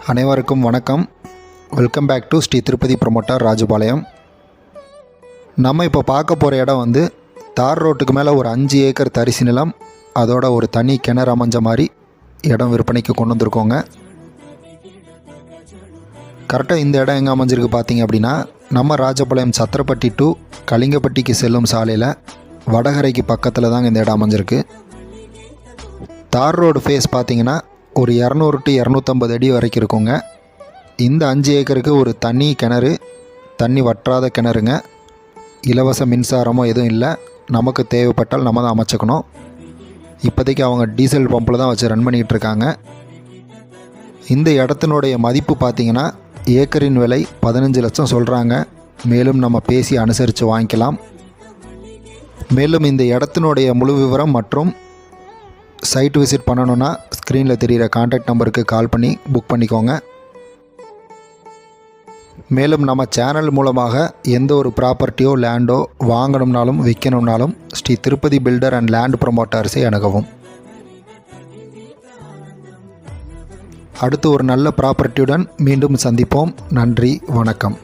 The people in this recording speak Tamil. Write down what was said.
அனைவருக்கும் வணக்கம். Welcome back to Sri Tirupati promoter Rajapalayam. நம்ம இப்போ பார்க்க போகிற இடம் வந்து தார் ரோட்டுக்கு மேலே ஒரு 5 ஏக்கர் தரிசு நிலம், அதோட ஒரு தனி கிணறு அமைஞ்ச மாதிரி இடம் விற்பனைக்கு கொண்டு வந்திருக்கோங்க. கரெக்டாக இந்த இடம் எங்கே அமைஞ்சிருக்கு பார்த்தீங்க அப்படின்னா, நம்ம ராஜபாளையம் சத்திரப்பட்டி டு கலிங்கப்பட்டிக்கு செல்லும் சாலையில் வடகரைக்கு பக்கத்தில் தாங்க இந்த இடம் அமைஞ்சிருக்கு. தார் ரோடு ஃபேஸ் பார்த்தீங்கன்னா ஒரு 200 to 250 அடி வரைக்கும் இருக்குங்க. இந்த 5 ஏக்கருக்கு ஒரு தனி கிணறு, தண்ணி வற்றாத கிணறுங்க. இலவச மின்சாரமோ எதுவும் இல்லை. நமக்கு தேவைப்பட்டால் நம்ம தான் அமைச்சுக்கணும். இப்போதைக்கு அவங்க டீசல் பம்பில் தான் வச்சு ரன் பண்ணிகிட்டு இருக்காங்க. இந்த இடத்தினுடைய மதிப்பு பார்த்திங்கன்னா ஏக்கரின் விலை 15 லட்சம் சொல்கிறாங்க. மேலும் நம்ம பேசி அனுசரித்து வாங்கிக்கலாம். மேலும் இந்த இடத்தினுடைய முழு விவரம் மற்றும் சைட் விசிட் பண்ணணுன்னா ஸ்க்ரீனில் தெரிகிற கான்டாக்ட் நம்பருக்கு கால் பண்ணி புக் பண்ணிக்கோங்க. மேலும் நம்ம சேனல் மூலமாக எந்த ஒரு ப்ராப்பர்ட்டியோ லேண்டோ வாங்கணும்னாலும் விற்கணும்னாலும் Sri Tirupati builder and land ப்ரொமோட்டர்ஸை அணுகவும். அடுத்து ஒரு நல்ல ப்ராப்பர்ட்டியுடன் மீண்டும் சந்திப்போம். நன்றி, வணக்கம்.